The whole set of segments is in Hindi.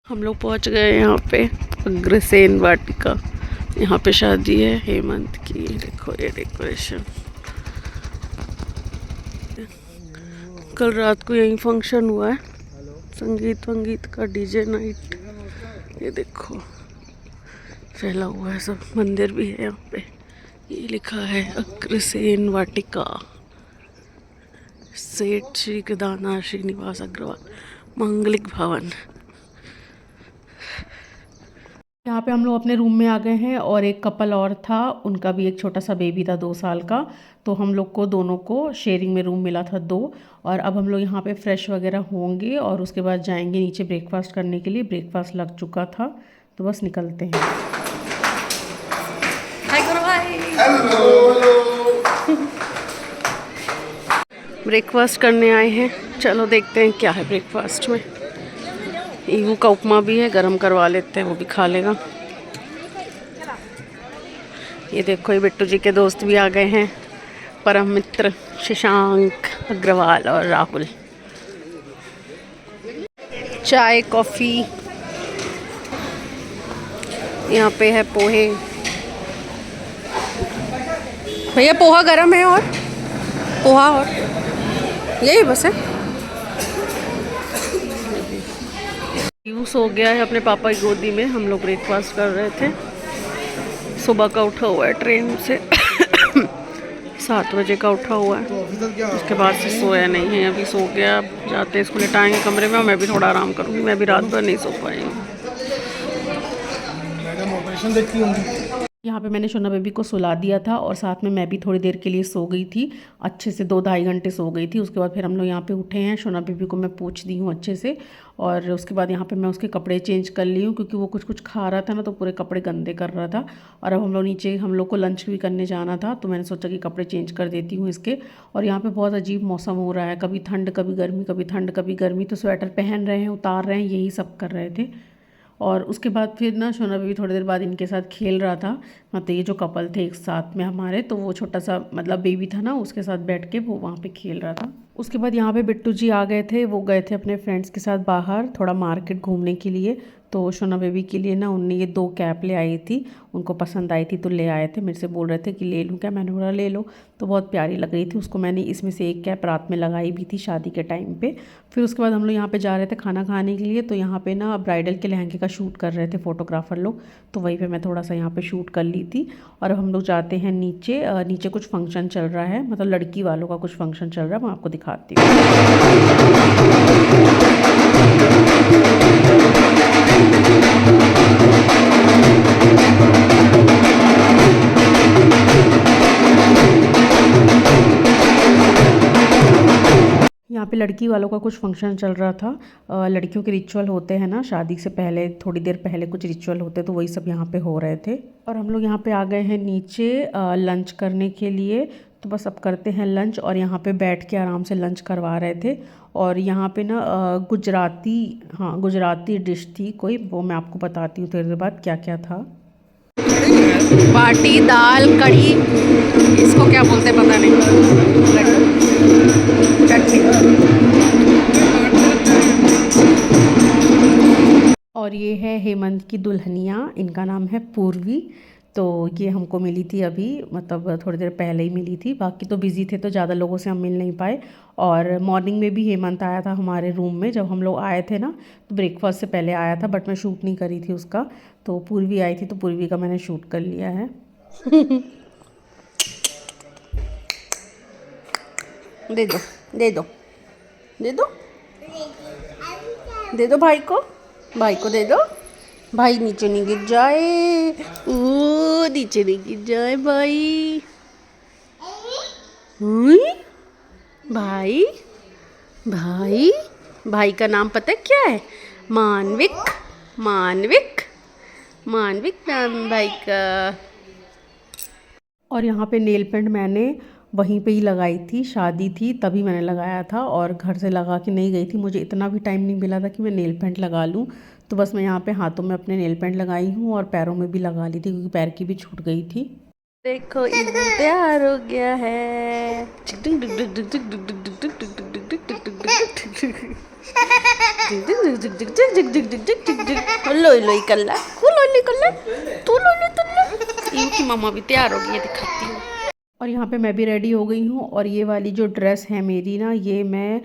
हम लोग पहुंच गए यहाँ पे अग्रसेन वाटिका। यहाँ पे शादी है हेमंत की। देखो ये डेकोरेशन। कल रात को यही फंक्शन हुआ है, संगीत वंगीत का, डीजे नाइट। ये देखो फैला हुआ है सब। मंदिर भी है यहाँ पे। ये लिखा है अग्रसेन वाटिका, सेठ श्री केदारनाथ श्रीनिवास अग्रवाल मांगलिक भवन। यहाँ पे हम लोग अपने रूम में आ गए हैं और एक कपल और था, उनका भी एक छोटा सा बेबी था 2 साल का। तो हम लोग को दोनों को शेयरिंग में रूम मिला था 2। और अब हम लोग यहाँ पे फ्रेश वगैरह होंगे और उसके बाद जाएंगे नीचे ब्रेकफास्ट करने के लिए। ब्रेकफास्ट लग चुका था तो बस निकलते हैं। हाय गुरु भाई। हेलो। ब्रेकफास्ट करने आए हैं, चलो देखते हैं क्या है ब्रेकफास्ट में। ईवू का उपमा भी है, गरम करवा लेते हैं, वो भी खा लेगा। ये देखो ये बिट्टू जी के दोस्त भी आ गए हैं, परम मित्र शशांक अग्रवाल और राहुल। चाय कॉफ़ी, यहाँ पे है पोहे। भैया पोहा गरम है और पोहा और यही बस है। यूँ सो गया है अपने पापा की गोदी में। हम लोग ब्रेकफास्ट कर रहे थे। सुबह का उठा हुआ है ट्रेन से 7 बजे का उठा हुआ है। उसके बाद से सोया नहीं है, अभी सो गया। जाते इसको लेटाएंगे कमरे में और मैं भी थोड़ा आराम करूँगी। मैं भी रात भर नहीं सो पाई हूँ। ऑपरेशन देखती होंगी। यहाँ पे मैंने शोना बेबी को सुला दिया था और साथ में मैं भी थोड़ी देर के लिए सो गई थी। अच्छे से 2-2.5 घंटे सो गई थी। उसके बाद फिर हम लोग यहाँ पे उठे हैं। शोना बेबी को मैं पोंछ दी हूँ अच्छे से और उसके बाद यहाँ पे मैं उसके कपड़े चेंज कर ली हूँ, क्योंकि वो कुछ खा रहा था ना, तो पूरे कपड़े गंदे कर रहा था। और अब हम लोग नीचे, हम लोग को लंच भी करने जाना था, तो मैंने सोचा कि कपड़े चेंज कर देती हूँ इसके। और यहाँ पर बहुत अजीब मौसम हो रहा है, कभी ठंड कभी गर्मी, कभी ठंड कभी गर्मी। तो स्वेटर पहन रहे हैं, उतार रहे हैं, यही सब कर रहे थे। और उसके बाद फिर ना शोना बेबी थोड़ी देर बाद इनके साथ खेल रहा था। मतलब ये जो कपल थे एक साथ में हमारे, तो वो छोटा सा मतलब बेबी था ना, उसके साथ बैठ के वो वहाँ पे खेल रहा था। उसके बाद यहाँ पे बिट्टू जी आ गए थे। वो गए थे अपने फ्रेंड्स के साथ बाहर थोड़ा मार्केट घूमने के लिए। तो शोना बेबी के लिए ना उनने ये 2 कैप ले आई थी, उनको पसंद आई थी तो ले आए थे। मेरे से बोल रहे थे कि ले लूँ क्या, मैंने बोला ले लो। तो बहुत प्यारी लग रही थी उसको। मैंने इसमें से एक कैप रात में लगाई भी थी शादी के टाइम पे। फिर उसके बाद हम लोग यहाँ पे जा रहे थे खाना खाने के लिए। तो यहाँ पे ना ब्राइडल के लहंगे का शूट कर रहे थे फोटोग्राफर लोग, तो वहीं पे मैं थोड़ा सा यहाँ पे शूट कर ली थी। और अब हम लोग जाते हैं नीचे। नीचे कुछ फंक्शन चल रहा है, मतलब लड़की वालों का कुछ फंक्शन चल रहा है, मैं आपको दिखाती हूँ। यहाँ पे लड़की वालों का कुछ फंक्शन चल रहा था। लड़कियों के रिचुअल होते हैं ना शादी से पहले, थोड़ी देर पहले कुछ रिचुअल होते, तो वही सब यहाँ पे हो रहे थे। और हम लोग यहाँ पे आ गए हैं नीचे लंच करने के लिए। तो बस अब करते हैं लंच। और यहाँ पे बैठ के आराम से लंच करवा रहे थे। और यहाँ पे ना गुजराती, हाँ गुजराती डिश थी कोई, वो मैं आपको बताती हूँ थोड़ी देर बाद क्या क्या था। बाटी, दाल, कढ़ी, इसको क्या बोलते हैं पता नहीं, चटनी। और ये है हेमंत की दुल्हनिया, इनका नाम है पूर्वी। तो ये हमको मिली थी अभी, मतलब थोड़ी देर पहले ही मिली थी। बाकी तो बिज़ी थे तो ज़्यादा लोगों से हम मिल नहीं पाए। और मॉर्निंग में भी हेमंत आया था हमारे रूम में, जब हम लोग आए थे ना, तो ब्रेकफास्ट से पहले आया था, बट मैं शूट नहीं करी थी उसका। तो पूर्वी आई थी तो पूर्वी का मैंने शूट कर लिया है। दे दो दे दो दे दो दे दो भाई को, भाई को दे दो। भाई नीचे नहीं गिर जाए, ओ नीचे नहीं गिर जाए भाई। हुई भाई, भाई भाई का नाम पता है क्या है? मानविक, मानविक, मानविक नाम भाई का। और यहाँ पे नेल पेंट मैंने वहीं पे ही लगाई थी, शादी थी तभी मैंने लगाया था और घर से लगा के नहीं गई थी। मुझे इतना भी टाइम नहीं मिला था कि मैं नेल पेंट लगा लूँ। तो बस मैं यहाँ पे हाथों में अपने नेल पेंट लगाई हूँ और पैरों में भी लगा ली थी, क्योंकि पैर की भी छूट गई थी। देखो ईवू तैयार हो गया है। लोई कल्ला तू इनकी मम्मा भी तैयार हो गई है, दिखाती हूँ। और यहाँ पे मैं भी रेडी हो गई हूँ। और ये वाली जो ड्रेस है मेरी ना, ये मैं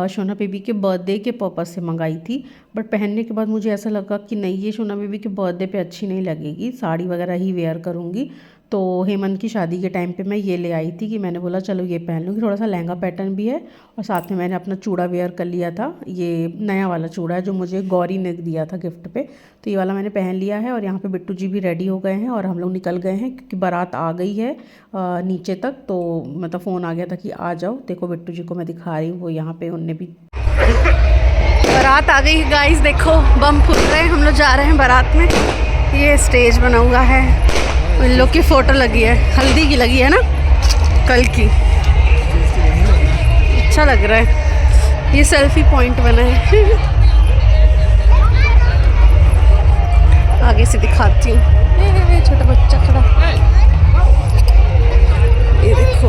शोना बेबी के बर्थडे के पर्पज़ से मंगाई थी। बट पहनने के बाद मुझे ऐसा लगा कि नहीं, ये शोना बेबी के बर्थडे पे अच्छी नहीं लगेगी, साड़ी वगैरह ही वेयर करूँगी। तो हेमंत की शादी के टाइम पे मैं ये ले आई थी कि मैंने बोला चलो ये पहन लूँगी, थोड़ा सा लहंगा पैटर्न भी है। और साथ में मैंने अपना चूड़ा वेयर कर लिया था, ये नया वाला चूड़ा है जो मुझे गौरी ने दिया था गिफ्ट पे। तो ये वाला मैंने पहन लिया है। और यहाँ पे बिट्टू जी भी रेडी हो गए हैं और हम लोग निकल गए हैं क्योंकि बारात आ गई है नीचे तक। तो मतलब फ़ोन आ गया था कि आ जाओ। देखो बिट्टू जी को मैं दिखा रही हूँ, वो यहाँ पे उनने भी बारात आ गई है गाइस। देखो बम फूट रहे हैं, हम लोग जा रहे हैं बारात में। ये स्टेज बना हुआ है, इन लोग की फ़ोटो लगी है, हल्दी की लगी है ना कल की, अच्छा लग रहा है। ये सेल्फी पॉइंट बना है। आगे से दिखाती हूँ, छोटा बच्चा खड़ा, ये देखो।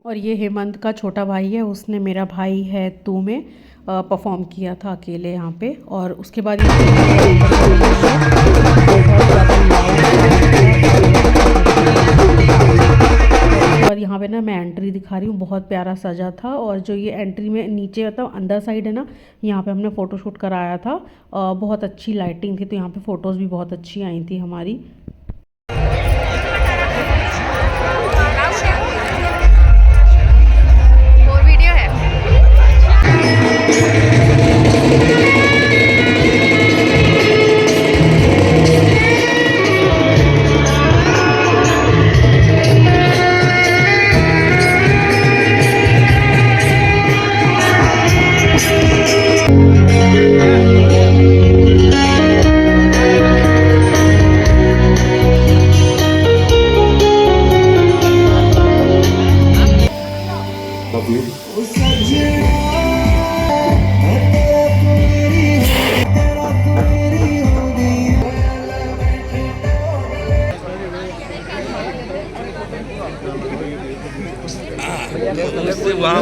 और ये हेमंत का छोटा भाई है, उसने मेरा भाई है तू में परफॉर्म किया था अकेले यहाँ पे। और उसके बाद यहाँ पे ना मैं एंट्री दिखा रही हूँ, बहुत प्यारा सजा था। और जो ये एंट्री में नीचे मतलब अंदर साइड है ना, यहाँ पे हमने फ़ोटोशूट कराया था, बहुत अच्छी लाइटिंग थी, तो यहाँ पे फ़ोटोज़ भी बहुत अच्छी आई थी हमारी।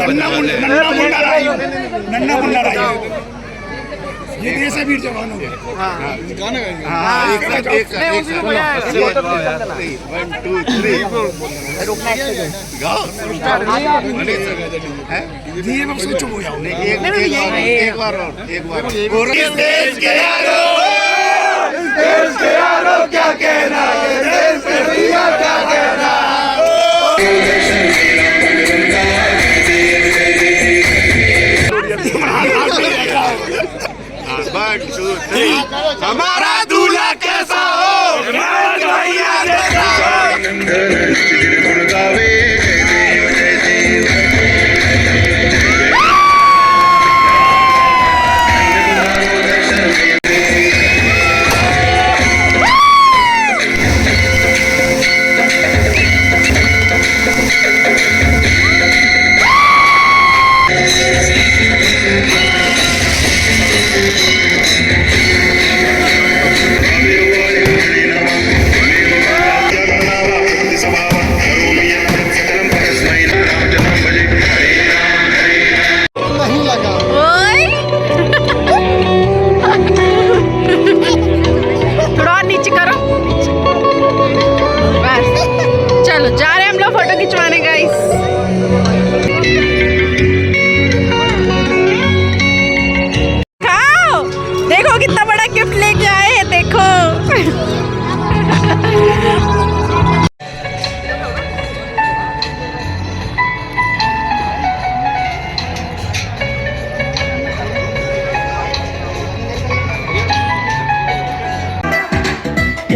नन्ना मुन्ना ये ऐसा वीर जवान हो गया। गाना एक बार देश के यारो क्या कहना, देश पे भैया क्या कहना। हमारा दूल्हा कैसा हो, भैया जैसा हो।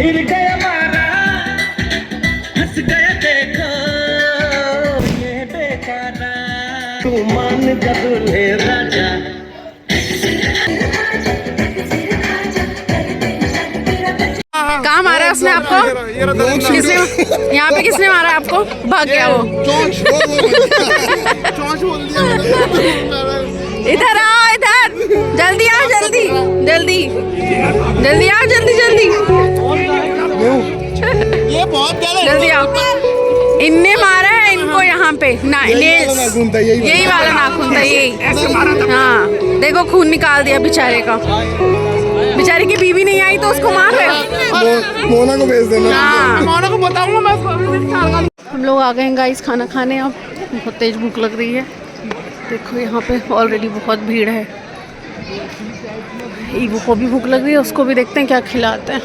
फिर गया मारा हंस गया देखो ये बेचारा तू मान जा दूल्हे राजा कहाँ मारा है उसने आपको? किसने यहाँ पे किसने मारा है आपको? भाग गया वो। इधर आओ इधर, जल्दी आओ जल्दी जल्दी जल्दी आओ जल्दी जल्दी ये बहुत जल्दी आओ। इनने मारा है इनको यहाँ पे ना, यही वाला नाखून था यही। हाँ देखो खून निकाल दिया बेचारे का। बेचारे की बीवी नहीं आई तो उसको मार रहे। मोना को भेज देना। हाँ मोना को बताऊंगा मैं। हम लोग आ गए हैं गाइस खाना खाने। अब बहुत तेज भूख लग रही है। देखो यहाँ पे ऑलरेडी बहुत भीड़ है। ईवू को भी भूख लग रही है, उसको भी देखते हैं क्या खिलाते हैं।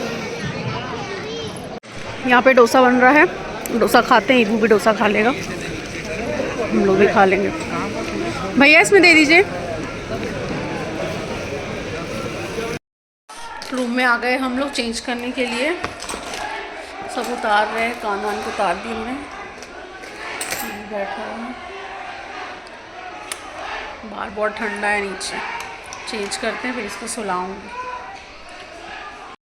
यहाँ पे डोसा बन रहा है, डोसा खाते हैं। ईवू भी डोसा खा लेगा, हम लोग भी खा लेंगे। भैया इसमें दे दीजिए। रूम में आ गए हम लोग चेंज करने के लिए। सब उतार रहे हैं, कान वान को उतार दिए हमने। बैठा है बाहर, बहुत ठंडा है नीचे। चेंज करते हैं फिर इसको सुलाऊंगी।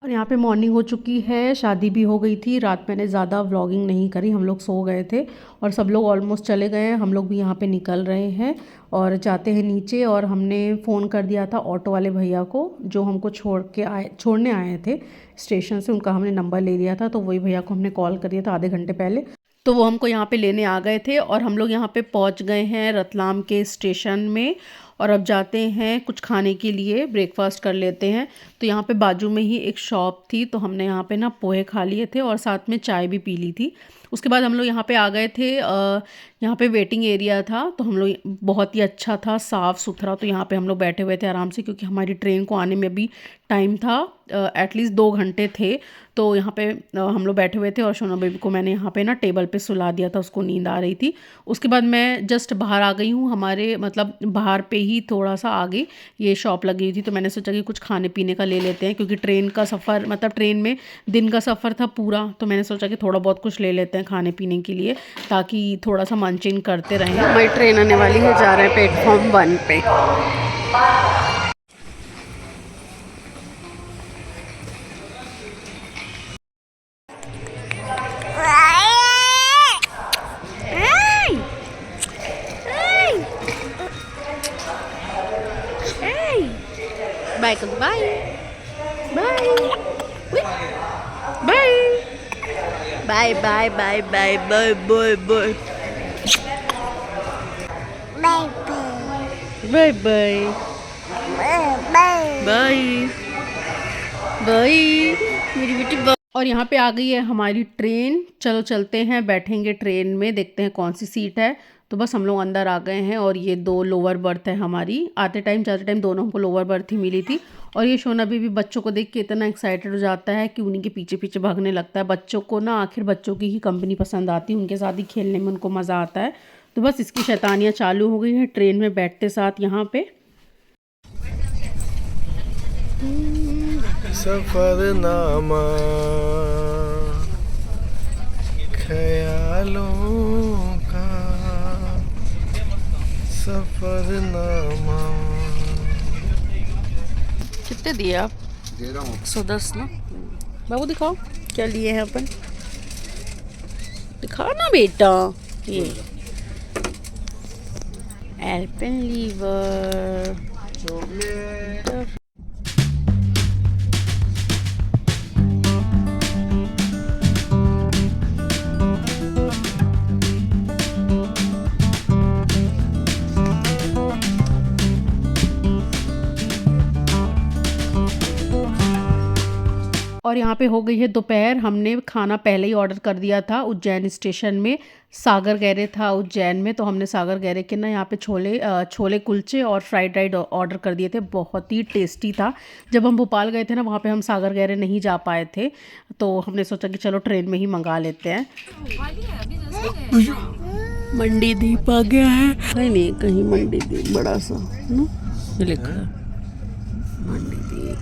और यहाँ पे मॉर्निंग हो चुकी है, शादी भी हो गई थी। रात मैंने ज़्यादा व्लॉगिंग नहीं करी, हम लोग सो गए थे और सब लोग ऑलमोस्ट चले गए हैं। हम लोग भी यहाँ पे निकल रहे हैं और जाते हैं नीचे। और हमने फ़ोन कर दिया था ऑटो वाले भैया को जो हमको छोड़ने आए थे स्टेशन से। उनका हमने नंबर ले लिया था, तो वही भैया को हमने कॉल कर दिया था आधे घंटे पहले। तो वो हमको यहाँ पे लेने आ गए थे और हम लोग यहाँ पे पहुँच गए हैं रतलाम के स्टेशन में। और अब जाते हैं कुछ खाने के लिए, ब्रेकफास्ट कर लेते हैं। तो यहाँ पे बाजू में ही एक शॉप थी, तो हमने यहाँ पे ना पोहे खा लिए थे और साथ में चाय भी पी ली थी। उसके बाद हम लोग यहाँ पे आ गए थे। यहाँ पे वेटिंग एरिया था, तो हम लोग बहुत ही अच्छा था, साफ़ सुथरा। तो यहाँ पे हम लोग बैठे हुए थे आराम से, क्योंकि हमारी ट्रेन को आने में भी टाइम था, एटलीस्ट 2 घंटे थे। तो यहाँ पे हम लोग बैठे हुए थे और सोना बेबी को मैंने यहाँ पे ना टेबल पे सुला दिया था, उसको नींद आ रही थी। उसके बाद मैं जस्ट बाहर आ गई हूँ। हमारे मतलब बाहर पे ही थोड़ा सा आगे ये शॉप लगी हुई थी, तो मैंने सोचा कि कुछ खाने पीने का ले लेते हैं, क्योंकि ट्रेन का सफ़र मतलब ट्रेन में दिन का सफ़र था पूरा। तो मैंने सोचा कि थोड़ा बहुत कुछ ले लेते हैं खाने पीने के लिए, ताकि थोड़ा सा मंचिंग करते रहें। हमारी ट्रेन आने वाली है, जा रहे हैं प्लेटफॉर्म 1 पे। बाय कर दो, bye bye bye bye bye bye bye bye bye bye bye bye bye मेरी बेटी बाय। और यहाँ पे आ गई है हमारी ट्रेन। चलो चलते हैं, बैठेंगे ट्रेन में, देखते हैं कौन सी सीट है। तो बस हम लोग अंदर आ गए हैं और ये 2 लोअर बर्थ है हमारी। आते टाइम जाते टाइम दोनों हमको लोअर बर्थ ही मिली थी। और ये शोना भी बच्चों को देख के इतना एक्साइटेड हो जाता है कि उन्हीं के पीछे पीछे भागने लगता है। बच्चों को ना आखिर बच्चों की ही कंपनी पसंद आती है, उनके साथ ही खेलने में उनको मज़ा आता है। तो बस इसकी शैतानियाँ चालू हो गई हैं ट्रेन में बैठते साथ। यहाँ पे सफरनामा ख्यालों का सफरनामा। कितने दिए आप? 110 ना। बाबू दिखाओ क्या लिए हैं अपन, दिखाओ ना बेटा। ये एल्पेनलीवर चॉकलेट। और यहाँ पे हो गई है दोपहर। हमने खाना पहले ही ऑर्डर कर दिया था उज्जैन स्टेशन में। सागर गहरे था उज्जैन में, तो हमने सागर गहरे के ना यहाँ पे छोले कुलचे और फ्राइड राइस ऑर्डर कर दिए थे। बहुत ही टेस्टी था। जब हम भोपाल गए थे ना, वहाँ पे हम सागर गहरे नहीं जा पाए थे, तो हमने सोचा कि चलो ट्रेन में ही मंगा लेते हैं। मंडी दीप आ गया है। नहीं कहीं मंडी दीप बड़ा सा ना, ये लिखा है मंडी दीप।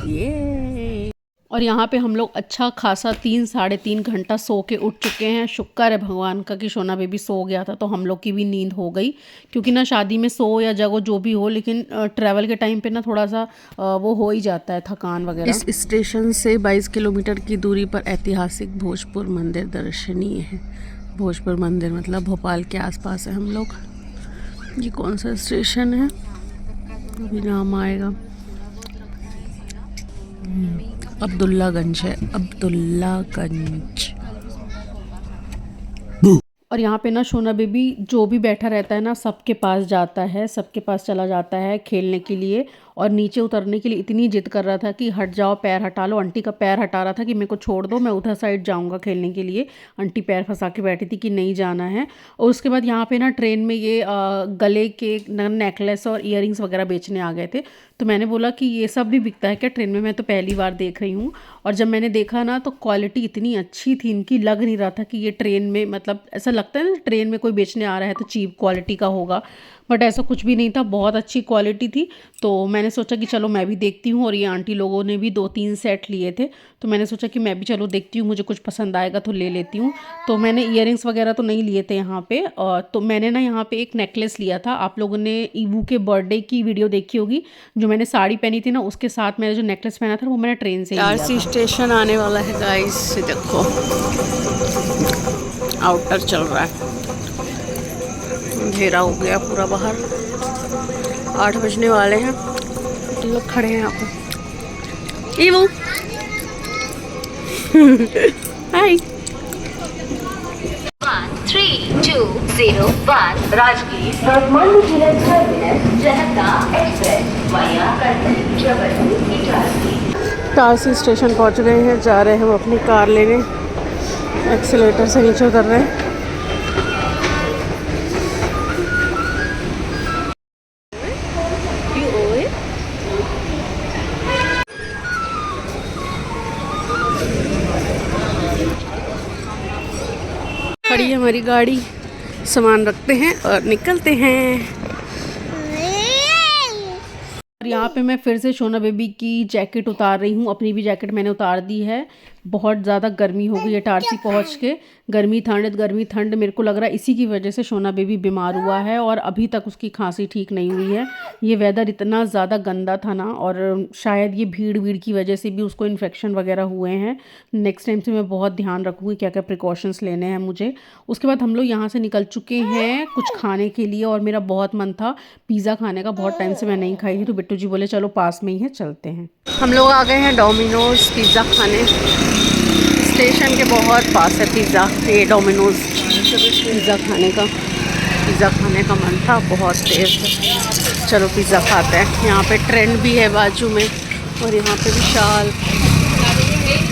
ये और यहाँ पे हम लोग अच्छा खासा 3-3.5 घंटा सो के उठ चुके हैं। शुक्र है भगवान का कि सोना बेबी सो गया था, तो हम लोग की भी नींद हो गई। क्योंकि ना शादी में सो या जगो जो भी हो, लेकिन ट्रैवल के टाइम पे ना थोड़ा सा वो हो ही जाता है, थकान वगैरह। इस स्टेशन से 22 किलोमीटर की दूरी पर ऐतिहासिक भोजपुर मंदिर दर्शनीय है। भोजपुर मंदिर मतलब भोपाल के आसपास है हम लोग। ये कौन सा स्टेशन है अभी नाम आएगा, अब्दुल्लागंज है, अब्दुल्लागंज। और यहाँ पे ना सोना बेबी जो भी बैठा रहता है ना, सबके पास जाता है, सबके पास चला जाता है खेलने के लिए। और नीचे उतरने के लिए इतनी जिद कर रहा था कि हट जाओ, पैर हटा लो। आंटी का पैर हटा रहा था कि मेरे को छोड़ दो, मैं उधर साइड जाऊँगा खेलने के लिए। आंटी पैर फंसा के बैठी थी कि नहीं जाना है। और उसके बाद यहाँ पे ना ट्रेन में ये गले के नेकलेस और इयररिंग्स वगैरह बेचने आ गए थे। तो मैंने बोला कि ये सब भी बिकता है क्या ट्रेन में, मैं तो पहली बार देख रही हूँ। और जब मैंने देखा ना तो क्वालिटी इतनी अच्छी थी इनकी, लग नहीं रहा था कि ये ट्रेन में, मतलब ऐसा लगता है ना ट्रेन में कोई बेचने आ रहा है तो चीप क्वालिटी का होगा, बट ऐसा कुछ भी नहीं था, बहुत अच्छी क्वालिटी थी। तो मैंने सोचा कि चलो मैं भी देखती हूँ। और ये आंटी लोगों ने भी 2-3 सेट लिए थे, तो मैंने सोचा कि मैं भी चलो देखती हूँ, मुझे कुछ पसंद आएगा तो ले लेती हूँ। तो मैंने इयररिंग्स वगैरह तो नहीं लिए थे यहाँ पे। तो मैंने ना यहाँ पे एक नेकलेस लिया था। आप लोगों ने ईवू के बर्थडे की वीडियो देखी होगी, जो मैंने साड़ी पहनी थी ना, उसके साथ मैंने जो नेकलेस पहना था वो मैंने ट्रेन से ही लिया था। स्टेशन आने वाला है गाइस, देखो आउटर चल रहा है, अंधेरा हो गया पूरा बाहर, 8 बजने वाले हैं। तो लोग खड़े हैं यहाँ पे। ईवू हाय। 3201 राजगीर काठमांडू जिला terminus Janata express via Kartari Jabalpur Itarsi. Itarsi station पहुँच गए हैं, जा रहे हैं हम अपनी कार लेने। एक्सीलेटर से नीचे उतर रहे हैं। खड़ी है हमारी गाड़ी, सामान रखते हैं और निकलते हैं। और यहाँ पे मैं फिर से सोना बेबी की जैकेट उतार रही हूँ, अपनी भी जैकेट मैंने उतार दी है। बहुत ज़्यादा गर्मी हो गई है इटारसी पहुँच के, गर्मी ठंड। मेरे को लग रहा है इसी की वजह से सोना बेबी बीमार हुआ है और अभी तक उसकी खांसी ठीक नहीं हुई है। ये वेदर इतना ज़्यादा गंदा था ना, और शायद ये भीड़ की वजह से भी उसको इन्फेक्शन वगैरह हुए हैं। नेक्स्ट टाइम से मैं बहुत ध्यान रखूँगी क्या क्या प्रिकॉशंस लेने हैं मुझे। उसके बाद हम लोग यहाँ से निकल चुके हैं कुछ खाने के लिए, और मेरा बहुत मन था पिज़्ज़ा खाने का, बहुत टाइम से मैं नहीं खाई थी। तो बिट्टू जी बोले चलो पास में ही है, चलते हैं। हम लोग आ गए हैं डोमिनोज़ पिज़्ज़ा खाने। स्टेशन के बहुत पास है पिज़्ज़ा, ये डोमिनोज़ पिज़्ज़ा खाने का मन था बहुत देर से। चलो पिज़्ज़ा खाते हैं। यहाँ पे ट्रेन भी है बाजू में, और यहाँ पे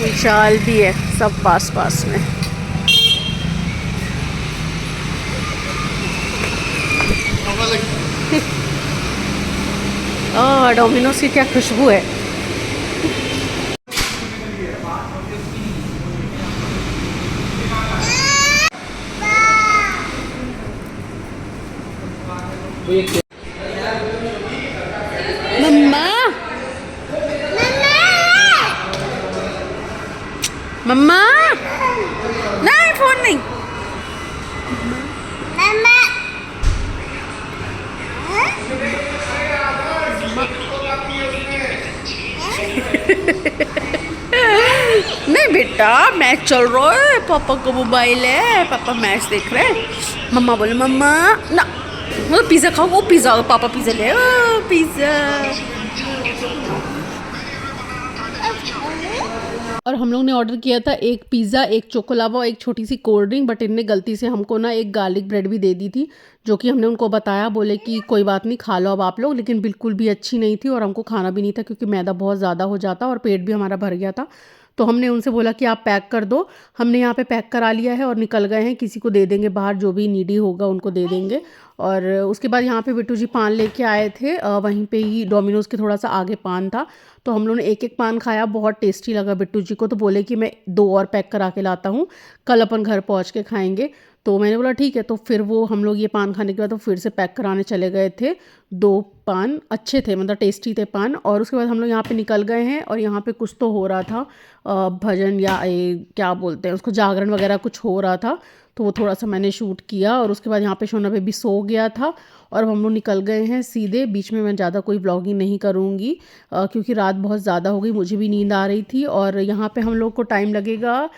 विशाल भी है, सब पास में। डोमिनोज़ की क्या खुशबू है। मम्मा नहीं, फोन नहीं। नहीं बेटा, मैच चल रहा है, पापा का मोबाइल है, पापा मैच देख रहे हैं। मम्मा बोले मम्मा ना, वो पिज़्ज़ा खाओ, वो पिज़्ज़ा, पापा पिज़्ज़ा ले, पिज़्ज़ा। और हम लोग ने ऑर्डर किया था एक पिज़्ज़ा, एक चोकोलावा, एक छोटी सी कोल्ड ड्रिंक, बट इनने गलती से हमको ना एक गार्लिक ब्रेड भी दे दी थी, जो कि हमने उनको बताया, बोले कि कोई बात नहीं खा लो अब आप लोग, लेकिन बिल्कुल भी अच्छी नहीं थी और हमको खाना भी नहीं था क्योंकि मैदा बहुत ज़्यादा हो जाता और पेट भी हमारा भर गया था। तो हमने उनसे बोला कि आप पैक कर दो। हमने यहाँ पे पैक करा लिया है और निकल गए हैं, किसी को दे देंगे बाहर, जो भी नीडी होगा उनको दे देंगे। और उसके बाद यहाँ पे बिट्टू जी पान लेके आए थे, वहीं पे ही डोमिनोज़ के थोड़ा सा आगे पान था, तो हम लोगों ने एक पान खाया, बहुत टेस्टी लगा बिट्टू जी को। तो बोले कि मैं 2 और पैक करा के लाता हूँ, कल अपन घर पहुँच के खाएँगे। तो मैंने बोला ठीक है। तो फिर वो हम लोग ये पान खाने के बाद तो फिर से पैक कराने चले गए थे। 2 पान अच्छे थे, मतलब टेस्टी थे पान। और उसके बाद हम लोग यहाँ पे निकल गए हैं और यहाँ पे कुछ तो हो रहा था, भजन या क्या बोलते हैं उसको, जागरण वगैरह कुछ हो रहा था। तो वो थोड़ा सा मैंने शूट किया और उसके बाद यहाँ पे शोना बेबी सो गया था और अब हम लोग निकल गए हैं सीधे। बीच में मैं ज़्यादा कोई व्लॉगिंग नहीं करूँगी क्योंकि रात बहुत ज़्यादा हो गई, मुझे भी नींद आ रही थी। और यहाँ पे हम लोग को टाइम लगेगा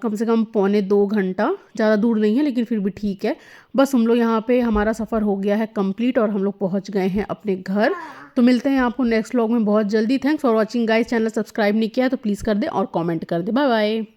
कम से कम 1.25 घंटा, ज़्यादा दूर नहीं है लेकिन फिर भी ठीक है। बस हम लोग यहाँ पे हमारा सफ़र हो गया है कंप्लीट और हम लोग पहुँच गए हैं अपने घर। तो मिलते हैं आपको नेक्स्ट व्लॉग में बहुत जल्दी। Thanks for watching guys. Channel subscribe नहीं किया है तो प्लीज़ कर दे और कॉमेंट कर दे। Bye bye.